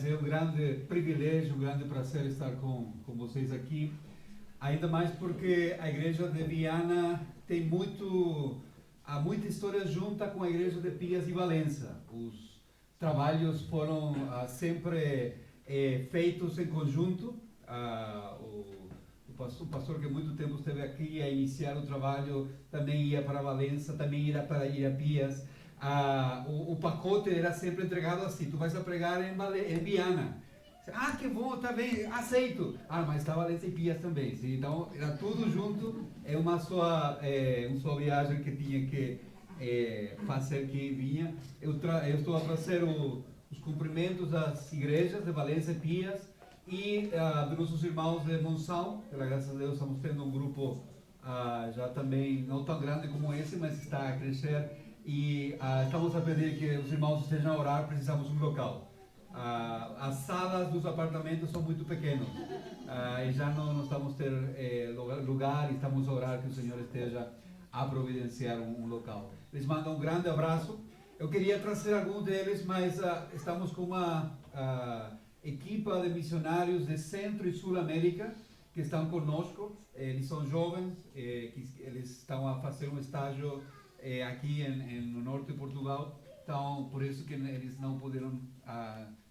mas é um grande privilégio, um grande prazer estar com vocês aqui. Ainda mais porque a igreja de Viana tem há muita história junta com a igreja de Pias e Valença. Os trabalhos foram sempre feitos em conjunto. O pastor que há muito tempo esteve aqui a iniciar o trabalho também ia para Valença, também ia para Pias. O pacote era sempre entregado assim: tu vais a pregar em Viana. Ah, que bom, tá bem, aceito. Mas está Valença e Pias também. Sim? Então era tudo junto, uma só viagem que tinha que fazer quem vinha. Eu estou a fazer os cumprimentos das igrejas de Valença e Pias e dos nossos irmãos de Monção. Graças a Deus estamos tendo um grupo já também não tão grande como esse, mas está a crescer. E estamos a pedir que os irmãos estejam a orar, precisamos de um local. As salas dos apartamentos são muito pequenos e já não estamos ter lugar, e estamos a orar que o Senhor esteja a providenciar um local. Les mando um grande abraço. Eu queria trazer alguns deles, mas estamos com uma equipa de missionários de Centro e Sul América que estão conosco. Eles são jovens, eles estão a fazer um estágio aqui no norte de Portugal, então por isso que eles não puderam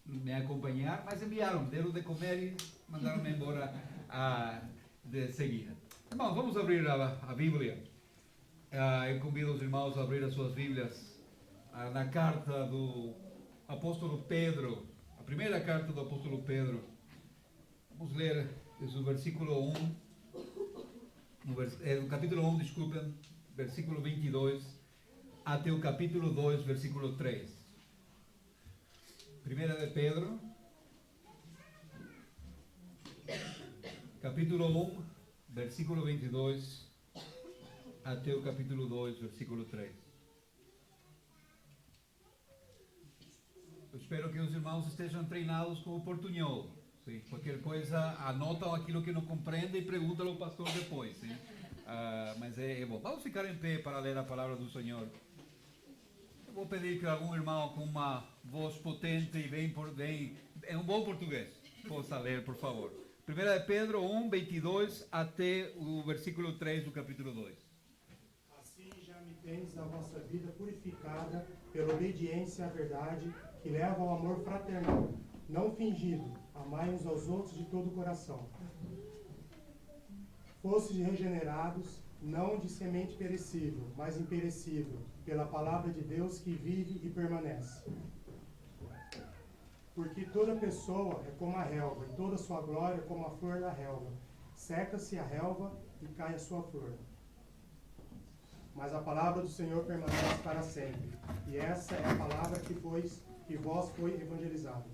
me acompanhar, mas enviaram, deram de comer e mandaram-me embora de seguida. Irmãos, vamos abrir a Bíblia. Eu convido os irmãos a abrir as suas Bíblias na carta do apóstolo Pedro, a primeira carta do apóstolo Pedro. Vamos ler desde o versículo 1, no capítulo 1, desculpem, versículo 22, até o capítulo 2, versículo 3. Primeira de Pedro, capítulo 1, versículo 22, até o capítulo 2, versículo 3. Eu espero que os irmãos estejam treinados com o portunhol. Sim? Qualquer coisa, anotam aquilo que não compreendem e perguntam ao pastor depois. Sim? Mas é bom. Vamos ficar em pé para ler a palavra do Senhor. Eu vou pedir que algum irmão com uma voz potente e bem em um bom português possa ler, por favor. 1 Pedro 1, 22 até o versículo 3 do capítulo 2. Assim já me tendes a vossa vida purificada pela obediência à verdade, que leva ao amor fraternal, não fingido, amai uns aos outros de todo o coração. Fostes regenerados, não de semente perecível, mas imperecível, pela palavra de Deus que vive e permanece. Porque toda pessoa é como a relva, e toda sua glória é como a flor da relva. Seca-se a relva e cai a sua flor. Mas a palavra do Senhor permanece para sempre. E essa é a palavra que vós foi evangelizada.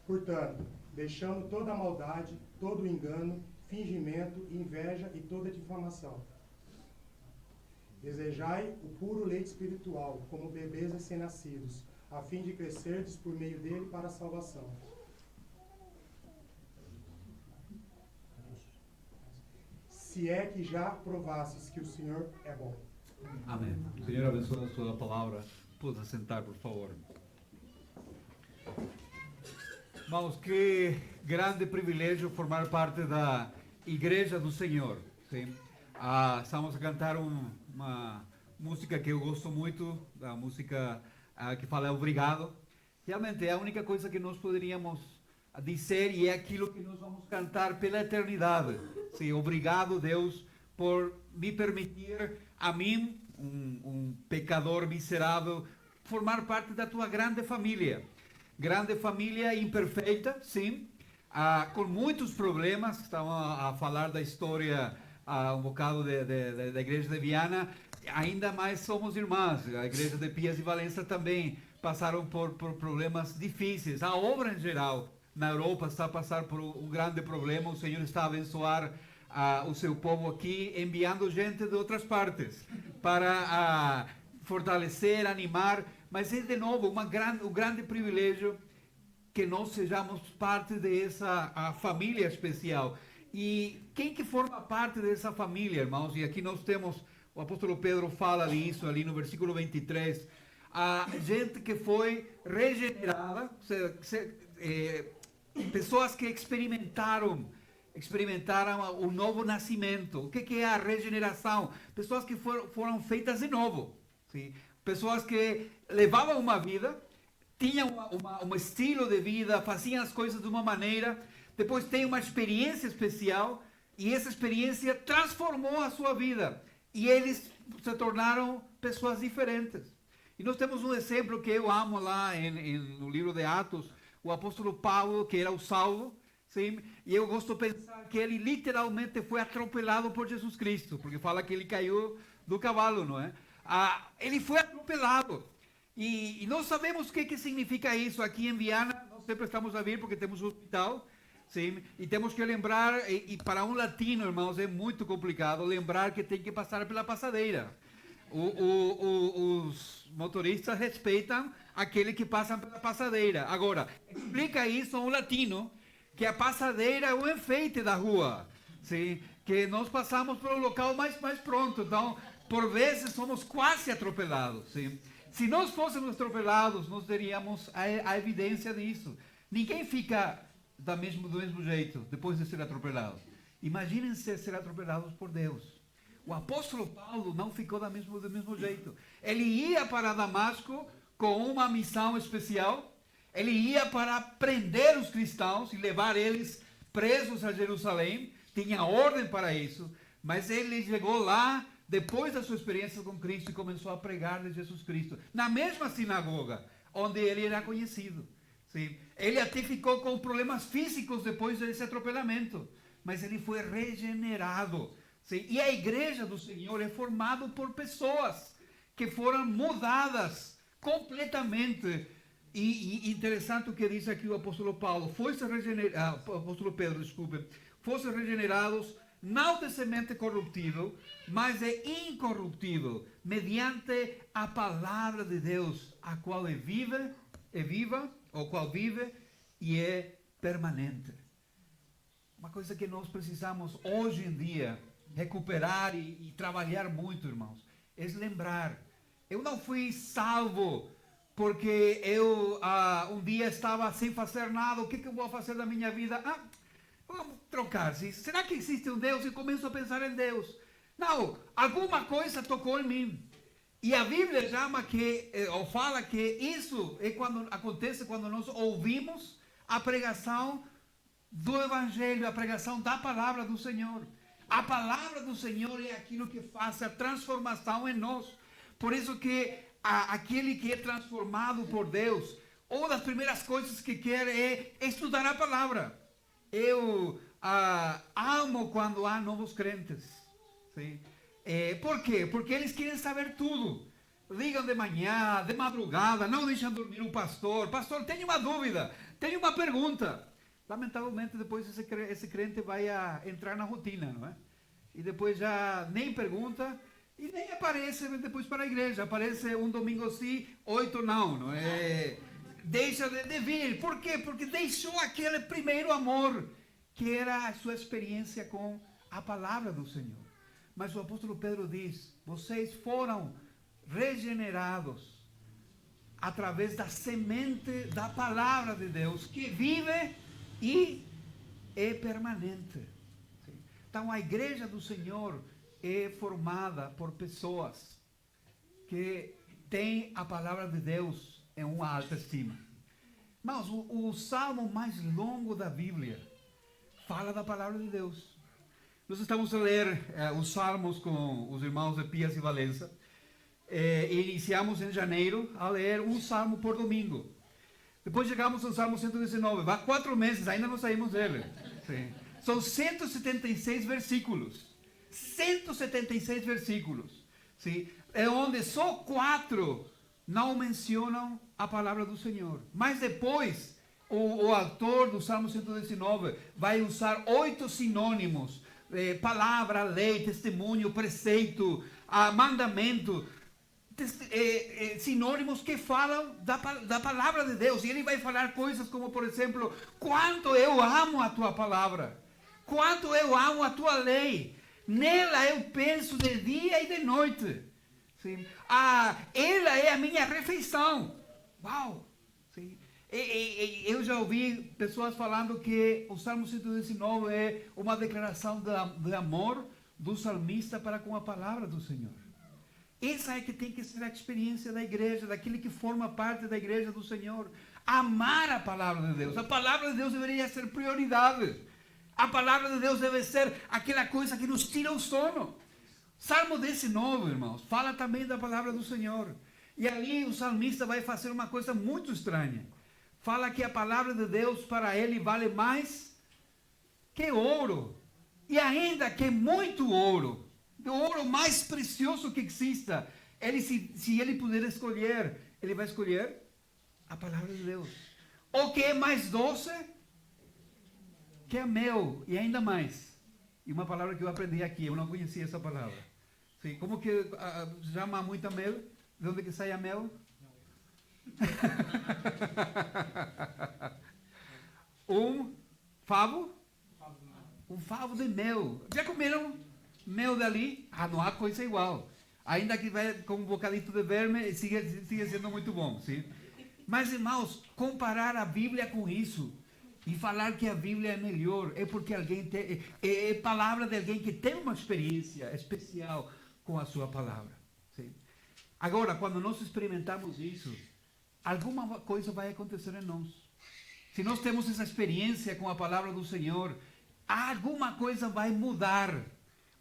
Portanto, deixando toda a maldade, todo o engano, fingimento, inveja e toda difamação. Desejai o puro leite espiritual, como bebês recém-nascidos, a fim de crescerdes por meio dele para a salvação. Se é que já provastes que o Senhor é bom. Amém. O Senhor abençoe a sua palavra. Pode sentar, por favor. Irmãos, que grande privilégio formar parte da Igreja do Senhor. Sim? Estamos a cantar uma música que eu gosto muito, a música que fala obrigado. Realmente é a única coisa que nós poderíamos dizer e é aquilo que nós vamos cantar pela eternidade. Sim, obrigado, Deus, por me permitir a mim, um pecador miserável, formar parte da tua grande família. Grande família imperfeita, sim, com muitos problemas. Estamos a falar da história um bocado da igreja de Viana. Ainda mais somos irmãs. A igreja de Pias e Valença também passaram por problemas difíceis. A obra em geral na Europa está a passar por um grande problema. O Senhor está a abençoar o seu povo aqui, enviando gente de outras partes para fortalecer, animar. Mas é de novo um grande privilégio que nós sejamos parte dessa família especial. E quem que forma parte dessa família, irmãos? E aqui nós temos, o apóstolo Pedro fala disso ali no versículo 23. a gente que foi regenerada, pessoas que experimentaram o novo nascimento. O que é a regeneração? Pessoas que foram feitas de novo. Sim? Pessoas que levavam uma vida, tinham um estilo de vida, faziam as coisas de uma maneira, depois tem uma experiência especial, e essa experiência transformou a sua vida. E eles se tornaram pessoas diferentes. E nós temos um exemplo que eu amo lá no livro de Atos, o apóstolo Paulo, que era o Saulo, sim? E eu gosto de pensar que ele literalmente foi atropelado por Jesus Cristo, porque fala que ele caiu do cavalo, não é? Ele foi atropelado. E nós sabemos o que significa isso. Aqui em Viana, nós sempre estamos a vir porque temos um hospital, sim? E temos que lembrar, e para um latino, irmãos, é muito complicado lembrar que tem que passar pela passadeira. Os motoristas respeitam aquele que passa pela passadeira. Agora, explica isso a um latino, que a passadeira é o enfeite da rua, sim? Que nós passamos pelo local mais pronto. Então, por vezes, somos quase atropelados. Sim? Se nós fôssemos atropelados, nós teríamos a evidência disso. Ninguém fica do mesmo jeito depois de ser atropelado. Imaginem-se ser atropelados por Deus. O apóstolo Paulo não ficou do mesmo jeito. Ele ia para Damasco com uma missão especial. Ele ia para prender os cristãos e levar eles presos a Jerusalém. Tinha ordem para isso. Mas ele chegou lá depois da sua experiência com Cristo e começou a pregar de Jesus Cristo. Na mesma sinagoga onde ele era conhecido. Sim. Ele até ficou com problemas físicos depois desse atropelamento. Mas ele foi regenerado. Sim, e a igreja do Senhor é formada por pessoas que foram mudadas completamente. E interessante o que diz aqui o apóstolo Paulo. Apóstolo Pedro, desculpe. Fossem regenerados não de semente corruptível, mas de incorruptível, mediante a palavra de Deus, a qual é viva, ou qual vive e é permanente. Uma coisa que nós precisamos hoje em dia recuperar e trabalhar muito, irmãos, é lembrar: eu não fui salvo porque eu um dia estava sem fazer nada. O que eu vou fazer da minha vida? Vamos trocar. Será que existe um Deus? E começo a pensar em Deus. Não, alguma coisa tocou em mim. E a Bíblia fala que isso acontece quando nós ouvimos a pregação do Evangelho, a pregação da palavra do Senhor. A palavra do Senhor é aquilo que faz a transformação em nós. Por isso que aquele que é transformado por Deus, uma das primeiras coisas que quer é estudar a palavra. Eu amo quando há novos crentes. Sim? Por quê? Porque eles querem saber tudo. Ligam de manhã, de madrugada, não deixam dormir o pastor. Pastor, tenho uma dúvida, tenho uma pergunta. Lamentavelmente, depois esse crente vai entrar na rotina, não é? E depois já nem pergunta e nem aparece depois para a igreja. Aparece um domingo sim, 8 não é? Deixa de vir. Por quê? Porque deixou aquele primeiro amor, que era a sua experiência com a palavra do Senhor. Mas o apóstolo Pedro diz: vocês foram regenerados através da semente da palavra de Deus, que vive e é permanente. Então a igreja do Senhor é formada por pessoas que têm a palavra de Deus em uma alta estima. Mas o salmo mais longo da Bíblia fala da palavra de Deus. Nós estamos a ler os salmos com os irmãos de Pias e Valença. Iniciamos em janeiro a ler um salmo por domingo. Depois chegamos ao Salmo 119. Há 4 meses, ainda não saímos dele. Sim. São 176 versículos. 176 versículos. Sim. É onde só 4 não mencionam a palavra do Senhor. Mas depois, o autor do Salmo 119 vai usar 8 sinônimos. Palavra, lei, testemunho, preceito, mandamento. Sinônimos que falam da palavra de Deus. E ele vai falar coisas como, por exemplo, quanto eu amo a tua palavra, quanto eu amo a tua lei, nela eu penso de dia e de noite. Sim. Ela é a minha refeição. Uau! Sim. Eu já ouvi pessoas falando que o Salmo 119 é uma declaração de amor do salmista para com a palavra do Senhor. Essa é que tem que ser a experiência da igreja, daquele que forma parte da igreja do Senhor. Amar a palavra de Deus. A palavra de Deus deveria ser prioridade. A palavra de Deus deve ser aquela coisa que nos tira o sono. Salmo 19, irmãos, fala também da palavra do Senhor. E ali o salmista vai fazer uma coisa muito estranha. Fala que a palavra de Deus para ele vale mais que ouro. E ainda que muito ouro. O ouro mais precioso que exista. Se ele puder escolher, ele vai escolher a palavra de Deus. O que é mais doce que é mel. E ainda mais. E uma palavra que eu aprendi aqui, eu não conhecia essa palavra. Sim, como que chama muita mel? De onde que sai a mel? Um favo? Um favo de mel. Já comeram mel dali? Não há coisa igual. Ainda que vai com um bocadinho de verme, sigue sendo muito bom. Sim? Mas, irmãos, comparar a Bíblia com isso e falar que a Bíblia é melhor é porque alguém é palavra de alguém que tem uma experiência especial com a sua palavra. Sim? Agora, quando nós experimentamos isso, alguma coisa vai acontecer em nós. Se nós temos essa experiência com a palavra do Senhor, alguma coisa vai mudar.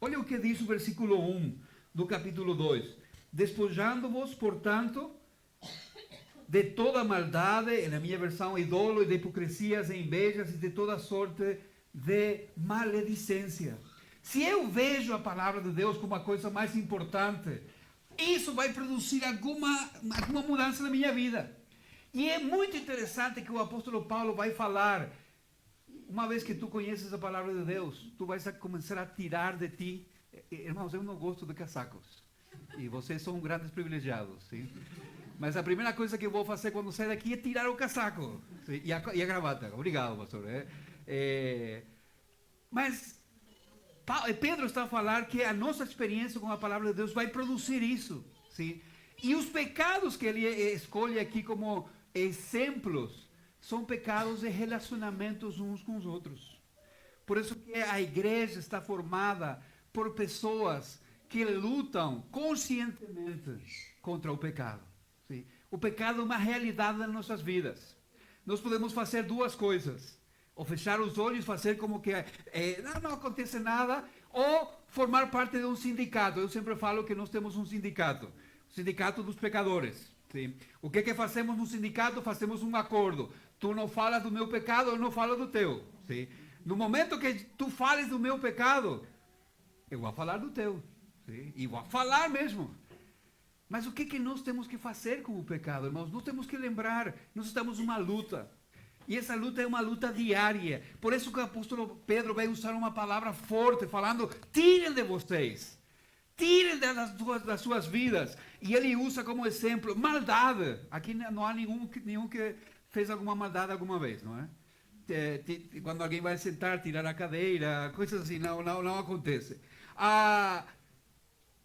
Olha o que diz o versículo 1 do capítulo 2. Despojando-vos, portanto, de toda maldade, na minha versão, idolo, e de hipocrisias, e invejas, e de toda sorte de maledicência. Se eu vejo a palavra de Deus como a coisa mais importante, isso vai produzir alguma mudança na minha vida. E é muito interessante que o apóstolo Paulo vai falar, uma vez que tu conheces a palavra de Deus, tu vais começar a tirar de ti. Irmãos, eu não gosto de casacos. E vocês são grandes privilegiados, sim? Mas a primeira coisa que eu vou fazer quando sair daqui é tirar o casaco, sim? E a gravata. Obrigado, pastor. Mas Pedro está a falar que a nossa experiência com a palavra de Deus vai produzir isso, sim? E os pecados que ele escolhe aqui como exemplos são pecados de relacionamentos uns com os outros. Por isso que a igreja está formada por pessoas que lutam conscientemente contra o pecado. Sim? O pecado é uma realidade nas nossas vidas. Nós podemos fazer duas coisas. Ou fechar os olhos, fazer como que não acontece nada, ou formar parte de um sindicato. Eu sempre falo que nós temos um sindicato. O sindicato dos pecadores. Sim? O que fazemos no sindicato? Fazemos um acordo. Tu não falas do meu pecado, eu não falo do teu. Sim? No momento que tu fales do meu pecado, eu vou falar do teu. Sim? E vou falar mesmo. Mas o que nós temos que fazer com o pecado, irmãos? Nós temos que lembrar, nós estamos numa luta. E essa luta é uma luta diária. Por isso que o apóstolo Pedro vai usar uma palavra forte, falando, tirem de vocês. Tirem das suas vidas. E ele usa como exemplo, maldade. Aqui não há nenhum que fez alguma maldade alguma vez, não é? Quando alguém vai sentar, tirar a cadeira, coisas assim, não acontece.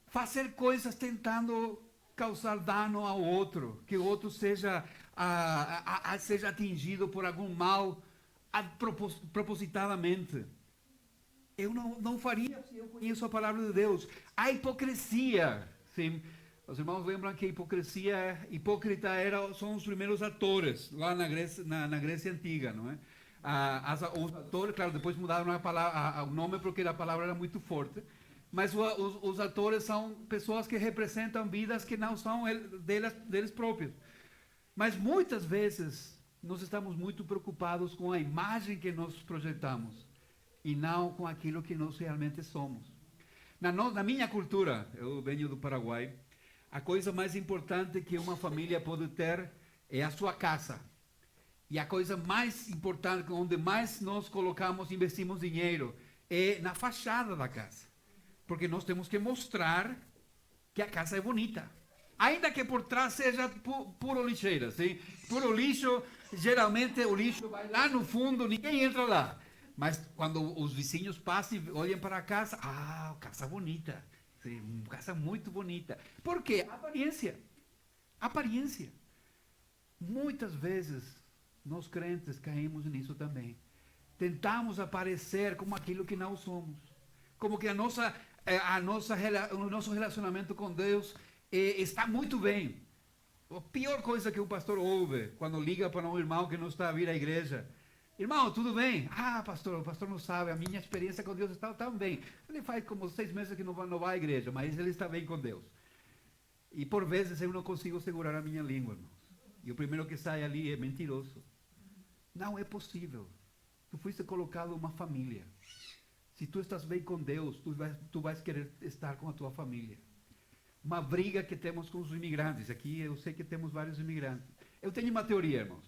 Fazer coisas tentando causar dano ao outro, que o outro seja atingido por algum mal propositadamente. Eu não faria se eu conheço a palavra de Deus. A hipocrisia, sim. Os irmãos lembram que hipócrita são os primeiros atores lá na Grécia Antiga, não é? Os atores, claro, depois mudaram o nome porque a palavra era muito forte, mas os atores são pessoas que representam vidas que não são deles próprios. Mas muitas vezes nós estamos muito preocupados com a imagem que nós projetamos e não com aquilo que nós realmente somos. Na minha cultura, eu venho do Paraguai, a coisa mais importante que uma família pode ter é a sua casa. E a coisa mais importante, onde mais nós investimos dinheiro, é na fachada da casa. Porque nós temos que mostrar que a casa é bonita. Ainda que por trás seja puro lixeira, sim? Puro lixo, geralmente o lixo vai lá no fundo, ninguém entra lá. Mas quando os vizinhos passam e olham para a casa, casa bonita, Sim, uma casa muito bonita. Por quê? Aparência. Aparência. Muitas vezes, nós crentes caímos nisso também. Tentamos aparecer como aquilo que não somos. Como que o nosso relacionamento com Deus está muito bem. A pior coisa que o pastor ouve quando liga para um irmão que não está a vir à igreja: irmão, tudo bem? Ah, pastor, o pastor não sabe, a minha experiência com Deus está tão bem. Ele faz como 6 meses que não vai à igreja, mas ele está bem com Deus. E por vezes eu não consigo segurar a minha língua, irmãos. E o primeiro que sai ali é mentiroso. Não é possível. Tu foste colocado em uma família. Se tu estás bem com Deus, tu vais querer estar com a tua família. Uma briga que temos com os imigrantes. Aqui eu sei que temos vários imigrantes. Eu tenho uma teoria, irmãos.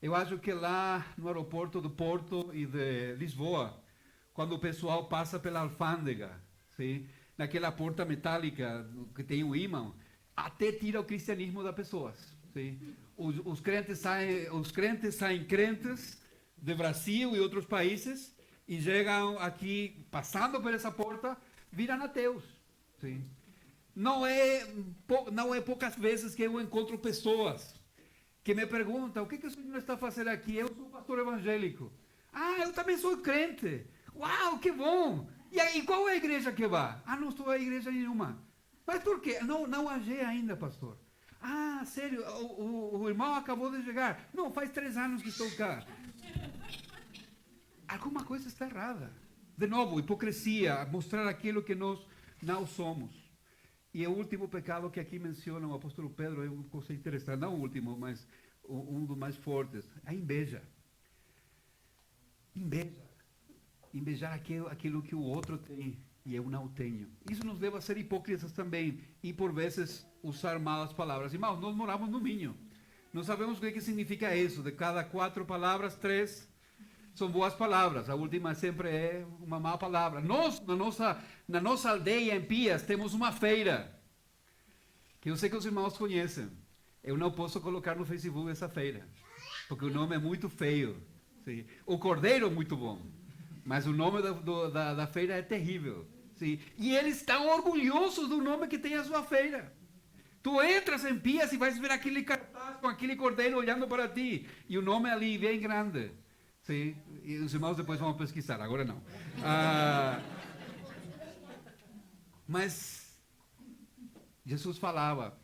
Eu acho que lá no aeroporto do Porto e de Lisboa, quando o pessoal passa pela alfândega, sim, naquela porta metálica que tem um ímã, até tira o cristianismo das pessoas. Sim. Os crentes saem crentes do Brasil e outros países e chegam aqui, passando por essa porta, viram ateus. Sim. Não é poucas vezes que eu encontro pessoas que me perguntam: o que o senhor está fazendo aqui? Eu sou pastor evangélico. Ah, eu também sou crente. Uau, que bom! E aí, qual é a igreja que vai? Ah, não estou a igreja nenhuma. Mas por quê? Não agei ainda, pastor. Ah, sério, o irmão acabou de chegar. Não, faz 3 anos que estou cá. Alguma coisa está errada. De novo, hipocrisia, mostrar aquilo que nós não somos. E o último pecado que aqui menciona o apóstolo Pedro é uma coisa interessante, não o último, mas um dos mais fortes, a inveja. Inveja. Invejar aquilo que o outro tem e eu não tenho. Isso nos leva a ser hipócritas também e por vezes usar malas palavras. Irmãos, nós moramos no Minho. Não sabemos o que significa isso. De cada 4 palavras, 3 são boas palavras. A última sempre é uma má palavra. Nós, na nossa aldeia em Pias, temos uma feira, que eu sei que os irmãos conhecem. Eu não posso colocar no Facebook essa feira, porque o nome é muito feio. Sim. O cordeiro é muito bom, mas o nome da feira é terrível. Sim. E eles estão orgulhosos do nome que tem a sua feira. Tu entras em Pias e vais ver aquele cartaz com aquele cordeiro olhando para ti, e o nome ali bem grande. Sim, e os irmãos depois vão pesquisar, agora não. Mas Jesus falava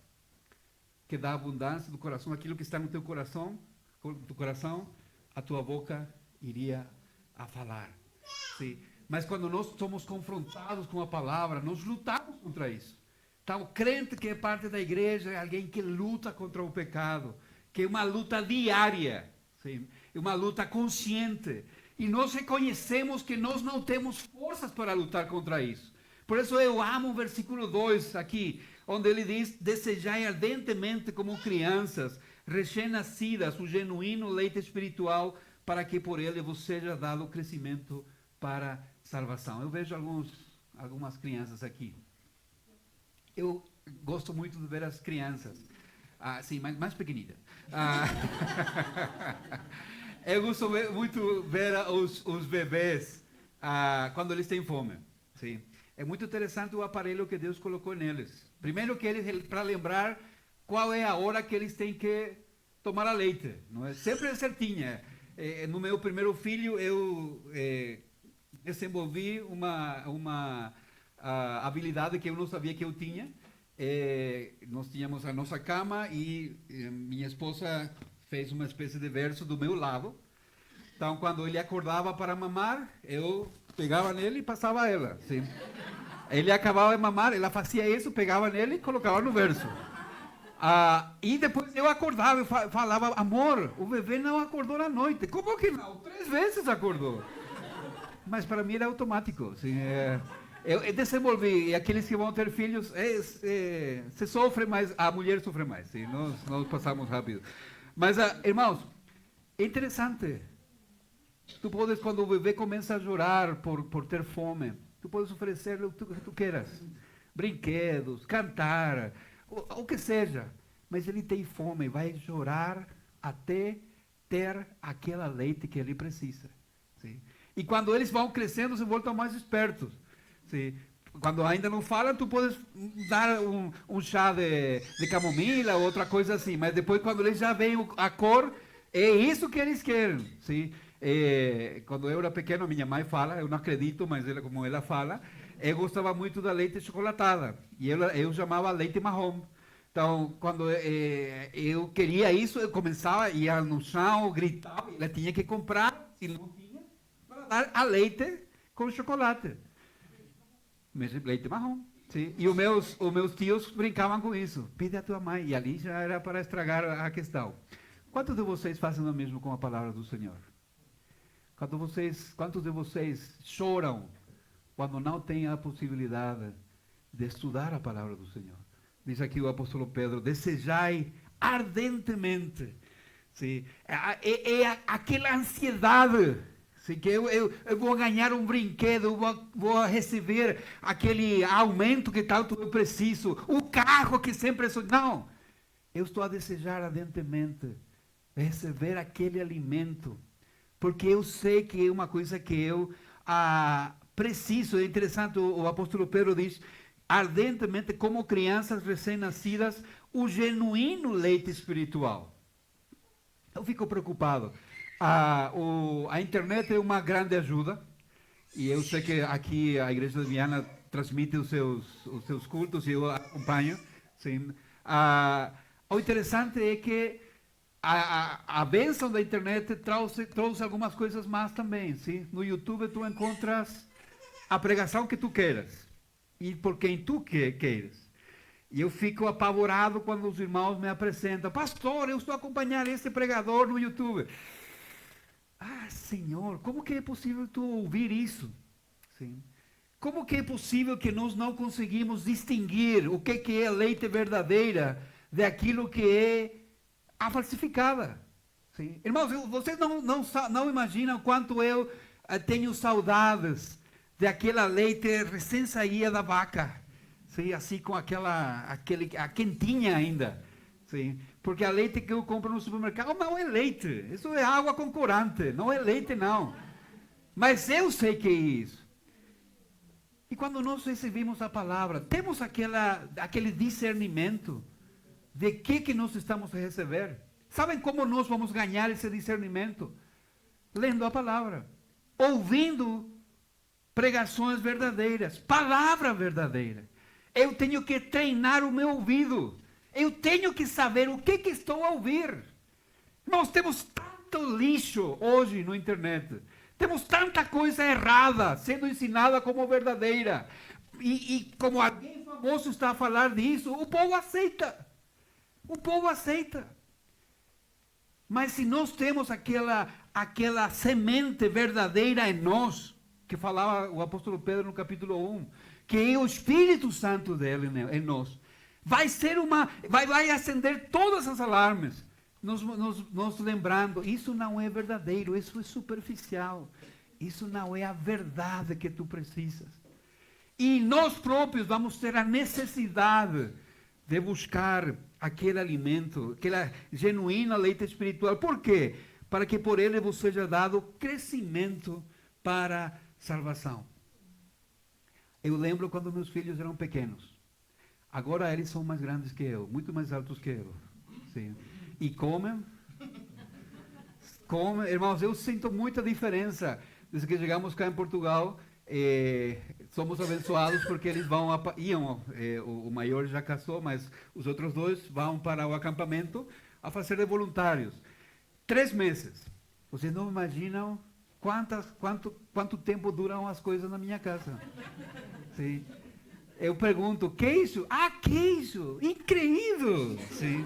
que da abundância do coração, aquilo que está no teu coração, a tua boca iria a falar. Sim. Mas quando nós somos confrontados com a palavra, nós lutamos contra isso. Então, o crente que é parte da igreja é alguém que luta contra o pecado, que é uma luta diária. Sim. É uma luta consciente. E nós reconhecemos que nós não temos forças para lutar contra isso. Por isso eu amo o versículo 2 aqui, onde ele diz: desejai ardentemente como crianças, recém-nascidas, o genuíno leite espiritual, para que por ele vos seja dado o crescimento para salvação. Eu vejo algumas crianças aqui. Eu gosto muito de ver as crianças. Sim, mais pequenitas. Eu gosto muito ver os bebês quando eles têm fome. Sim. É muito interessante o aparelho que Deus colocou neles. Primeiro que eles, para lembrar qual é a hora que eles têm que tomar a leite. Não é? Sempre é certinha. No meu primeiro filho, eu desenvolvi uma habilidade que eu não sabia que eu tinha. Nós tínhamos a nossa cama e minha esposa fez uma espécie de verso do meu lado. Então, quando ele acordava para mamar, eu pegava nele e passava a ela. Sim. Ele acabava de mamar, ela fazia isso, pegava nele e colocava no verso. E depois eu acordava e falava: amor, o bebê não acordou na noite. Como que não? 3 vezes acordou. Mas para mim era automático. Sim, eu desenvolvi, e aqueles que vão ter filhos, se sofre mais, a mulher sofre mais. Sim, nós passamos rápido. Mas, irmãos, é interessante. Tu podes, quando o bebê começa a chorar por ter fome, tu podes oferecer o que tu queiras. Brinquedos, cantar, o que seja. Mas ele tem fome, vai chorar até ter aquela leite que ele precisa. Sim? E quando eles vão crescendo, se voltam mais espertos. Sim? quando ainda não falam, tu podes dar um chá de camomila ou outra coisa assim, mas depois quando eles já veem a cor, é isso que eles querem, sim? Quando eu era pequeno, minha mãe fala, eu não acredito, mas como ela fala, eu gostava muito da leite chocolatada, e eu chamava leite marrom. Então, quando eu queria isso, eu começava, ia no chão, gritava, ela tinha que comprar, se não tinha, para dar a leite com chocolate. Leite marrom. Sim. E os meus tios brincavam com isso. Pede a tua mãe. E ali já era para estragar a questão. Quantos de vocês fazem o mesmo com a palavra do Senhor? Quantos de vocês choram quando não têm a possibilidade de estudar a palavra do Senhor? Diz aqui o apóstolo Pedro, desejai ardentemente. Sim. Aquela ansiedade. Sim, que eu vou ganhar um brinquedo, eu vou receber aquele aumento que tanto eu preciso, o carro que sempre sou. Não, eu estou a desejar ardentemente receber aquele alimento, porque eu sei que é uma coisa que eu preciso. É interessante, o apóstolo Pedro diz, ardentemente, como crianças recém-nascidas, o genuíno leite espiritual. Eu fico preocupado. A internet é uma grande ajuda, e eu sei que aqui a Igreja de Viana transmite os seus cultos e eu acompanho. Sim. O interessante é que a bênção da internet trouxe algumas coisas mais também. Sim? No YouTube tu encontras a pregação que tu queiras e por quem tu queiras. E eu fico apavorado quando os irmãos me apresentam, pastor, eu estou a acompanhar esse pregador no YouTube. Senhor, como que é possível tu ouvir isso? Sim. Como que é possível que nós não conseguimos distinguir o que é leite verdadeira daquilo que é a falsificada? Sim. Irmãos, vocês não imaginam quanto eu tenho saudades daquela leite recém-saída da vaca. Sim, assim com a quentinha ainda. Sim, porque a leite que eu compro no supermercado não é leite, isso é água com corante, não é leite não. Mas eu sei que é isso. E quando nós recebemos a palavra, temos aquele discernimento de que nós estamos a receber. Sabem como nós vamos ganhar esse discernimento? Lendo a palavra, ouvindo pregações verdadeiras, palavra verdadeira. Eu tenho que treinar o meu ouvido. Eu tenho que saber o que estou a ouvir. Nós temos tanto lixo hoje na internet. Temos tanta coisa errada sendo ensinada como verdadeira. E como alguém famoso está a falar disso, o povo aceita. O povo aceita. Mas se nós temos aquela semente verdadeira em nós, que falava o apóstolo Pedro no capítulo 1, que é o Espírito Santo dele em nós, vai acender todas as alarmes, nos lembrando, isso não é verdadeiro, isso é superficial, isso não é a verdade que tu precisas. E nós próprios vamos ter a necessidade de buscar aquele alimento, aquela genuína leite espiritual. Por quê? Para que por ele vos seja dado crescimento para a salvação. Eu lembro quando meus filhos eram pequenos. Agora eles são mais grandes que eu, muito mais altos que eu. Sim. E comem. Irmãos, eu sinto muita diferença. Desde que chegamos cá em Portugal, somos abençoados porque eles iam, o maior já casou, mas os outros dois vão para o acampamento a fazer de voluntários. 3 meses. Vocês não imaginam quanto tempo duram as coisas na minha casa. Sim. Eu pergunto, queijo? Queijo! Incrível! Sim.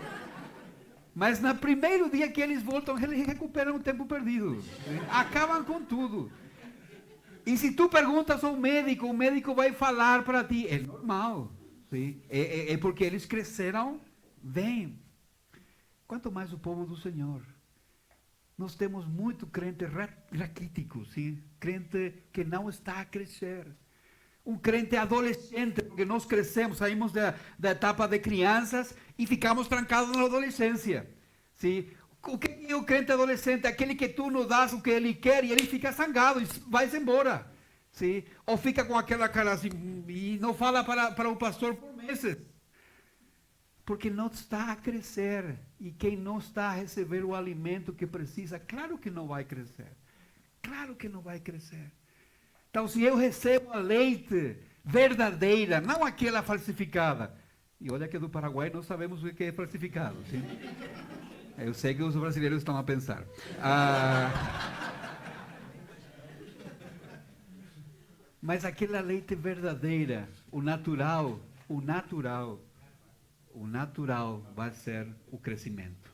Mas no primeiro dia que eles voltam, eles recuperam o tempo perdido. Sim. Acabam com tudo. E se tu perguntas ao médico, o médico vai falar para ti, é normal. Sim. É porque eles cresceram bem. Quanto mais o povo do Senhor. Nós temos muito crente raquítico, sim? Crente que não está a crescer. Um crente adolescente, porque nós crescemos, saímos da etapa de crianças e ficamos trancados na adolescência. Sim? O que é o crente adolescente? Aquele que tu não dás o que ele quer e ele fica zangado e vai embora. Sim? Ou fica com aquela cara assim e não fala para o pastor por meses. Porque não está a crescer. E quem não está a receber o alimento que precisa, claro que não vai crescer. Claro que não vai crescer. Então, se eu recebo a leite verdadeira, não aquela falsificada. E olha que do Paraguai não sabemos o que é falsificado. Sim? Eu sei que os brasileiros estão a pensar. Mas aquela leite verdadeira, o natural vai ser o crescimento.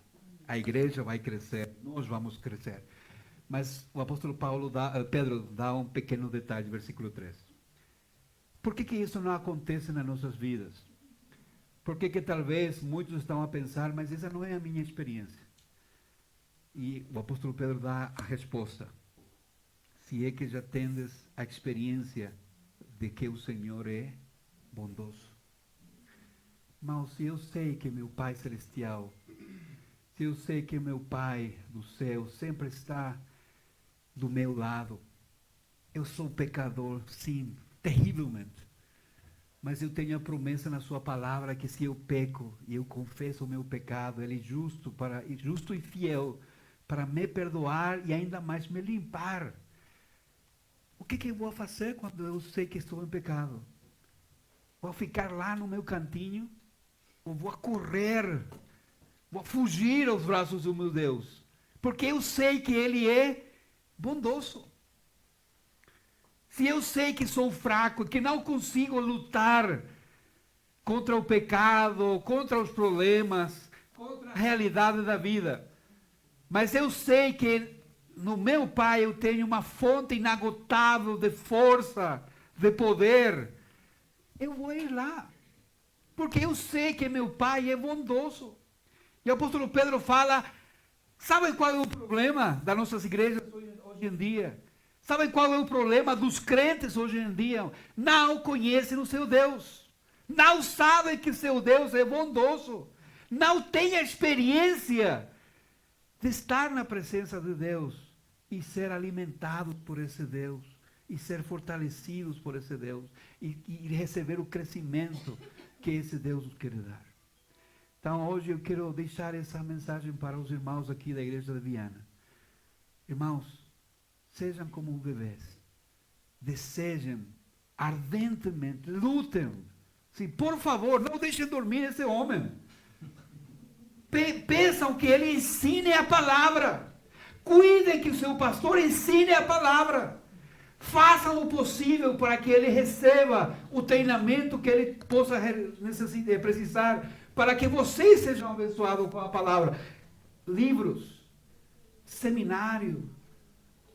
A igreja vai crescer, nós vamos crescer. Mas o apóstolo Pedro dá um pequeno detalhe, versículo 3. Por que isso não acontece nas nossas vidas? Por que talvez muitos estão a pensar, mas essa não é a minha experiência? E o apóstolo Pedro dá a resposta. Se é que já tendes a experiência de que o Senhor é bondoso. Mas se eu sei que meu Pai Celestial, se eu sei que meu Pai do céu sempre está do meu lado, eu sou pecador, sim, terrivelmente. Mas eu tenho a promessa na sua palavra que se eu peco e eu confesso o meu pecado, Ele é justo e fiel para me perdoar e ainda mais me limpar. O que eu vou fazer quando eu sei que estou em pecado? Vou ficar lá no meu cantinho? Ou vou correr? Vou fugir aos braços do meu Deus? Porque eu sei que Ele é bondoso. Se eu sei que sou fraco, que não consigo lutar contra o pecado, contra os problemas, contra a realidade da vida, mas eu sei que no meu Pai eu tenho uma fonte inagotável de força, de poder, eu vou ir lá, porque eu sei que meu Pai é bondoso. E o apóstolo Pedro fala, sabe qual é o problema das nossas igrejas hoje em dia? Sabe qual é o problema dos crentes hoje em dia? Não conhecem o seu Deus. Não sabem que seu Deus é bondoso. Não têm a experiência de estar na presença de Deus e ser alimentados por esse Deus. E ser fortalecidos por esse Deus. E receber o crescimento que esse Deus nos quer dar. Então hoje eu quero deixar essa mensagem para os irmãos aqui da igreja de Viana. Irmãos, sejam como bebês, desejem ardentemente, lutem. Sim, por favor, não deixem dormir esse homem. Peçam que ele ensine a palavra. Cuidem que o seu pastor ensine a palavra. Façam o possível para que ele receba o treinamento que ele possa precisar, para que vocês sejam abençoados com a palavra. Livros, seminário,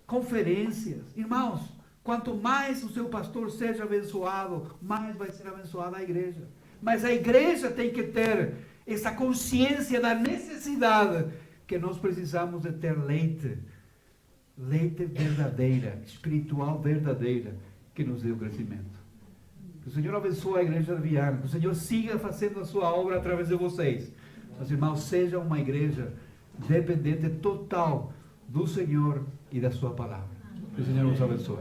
conferências. Irmãos, quanto mais o seu pastor seja abençoado, mais vai ser abençoada a igreja. Mas a igreja tem que ter essa consciência da necessidade que nós precisamos de ter leite verdadeira, espiritual verdadeira, que nos dê o crescimento. Que o Senhor abençoe a igreja de Viana, que o Senhor siga fazendo a sua obra através de vocês. Mas, irmãos, seja uma igreja dependente total do Senhor e da sua palavra. Que o Senhor nos abençoe.